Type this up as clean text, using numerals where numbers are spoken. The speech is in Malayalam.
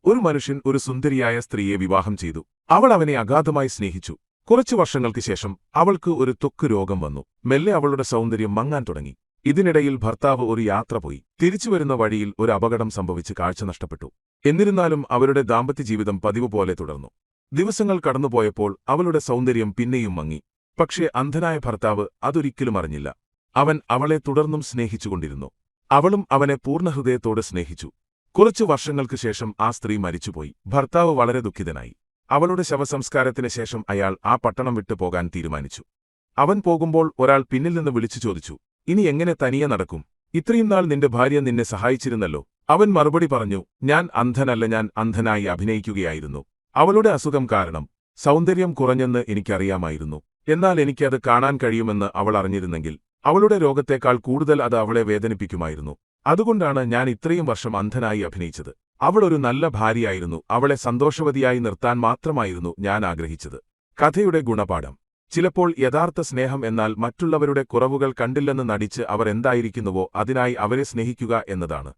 ഒരു മനുഷ്യൻ ഒരു സുന്ദരിയായ സ്ത്രീയെ വിവാഹം ചെയ്തു. അവൾ അവനെ അഗാധമായി സ്നേഹിച്ചു. കുറച്ചു വർഷങ്ങൾക്ക് ശേഷം അവൾക്ക് ഒരു ത്വക്ക് രോഗം വന്നു. മെല്ലെ അവളുടെ സൗന്ദര്യം മങ്ങാൻ തുടങ്ങി. ഇതിനിടയിൽ ഭർത്താവ് ഒരു യാത്ര പോയി. തിരിച്ചുവരുന്ന വഴിയിൽ ഒരു അപകടം സംഭവിച്ച് കാഴ്ച നഷ്ടപ്പെട്ടു. എന്നിരുന്നാലും അവരുടെ ദാമ്പത്യജീവിതം പതിവ് പോലെ തുടർന്നു. ദിവസങ്ങൾ കടന്നുപോയപ്പോൾ അവളുടെ സൗന്ദര്യം പിന്നെയും മങ്ങി. പക്ഷേ അന്ധനായ ഭർത്താവ് അതൊരിക്കലും അറിഞ്ഞില്ല. അവൻ അവളെ തുടർന്നും സ്നേഹിച്ചുകൊണ്ടിരുന്നു. അവളും അവനെ പൂർണ്ണഹൃദയത്തോടെ സ്നേഹിച്ചു. കുറച്ചു വർഷങ്ങൾക്ക് ശേഷം ആ സ്ത്രീ മരിച്ചുപോയി. ഭർത്താവ് വളരെ ദുഃഖിതനായി. അവളുടെ ശവസംസ്കാരത്തിന് ശേഷം അയാൾ ആ പട്ടണം വിട്ടു പോകാൻ തീരുമാനിച്ചു. അവൻ പോകുമ്പോൾ ഒരാൾ പിന്നിൽ നിന്ന് വിളിച്ചു ചോദിച്ചു, "ഇനി എങ്ങനെ തനിയെ നടക്കും? ഇത്രയും നാൾ നിന്റെ ഭാര്യ നിന്നെ സഹായിച്ചിരുന്നല്ലോ." അവൻ മറുപടി പറഞ്ഞു, "ഞാൻ അന്ധനല്ല, ഞാൻ അന്ധനായി അഭിനയിക്കുകയായിരുന്നു. അവളുടെ അസുഖം കാരണം സൗന്ദര്യം കുറഞ്ഞെന്ന് എനിക്കറിയാമായിരുന്നു. എന്നാൽ എനിക്കത് കാണാൻ കഴിയുമെന്ന് അവൾ അറിഞ്ഞിരുന്നെങ്കിൽ അവളുടെ രോഗത്തേക്കാൾ കൂടുതൽ അത് അവളെ വേദനിപ്പിക്കുമായിരുന്നു. അതുകൊണ്ടാണ് ഞാൻ ഇത്രയും വർഷം അന്ധനായി അഭിനയിച്ചത്. അവൾ ഒരു നല്ല ഭാര്യയായിരുന്നു. അവളെ സന്തോഷവതിയായി നിർത്താൻ മാത്രമായിരുന്നു ഞാൻ ആഗ്രഹിച്ചത്." കഥയുടെ ഗുണപാഠം: ചിലപ്പോൾ യഥാർത്ഥ സ്നേഹം എന്നാൽ മറ്റുള്ളവരുടെ കുറവുകൾ കണ്ടില്ലെന്ന് നടിച്ച് അവർ എന്തായിരിക്കുന്നുവോ അതിനായി അവരെ സ്നേഹിക്കുക എന്നതാണ്.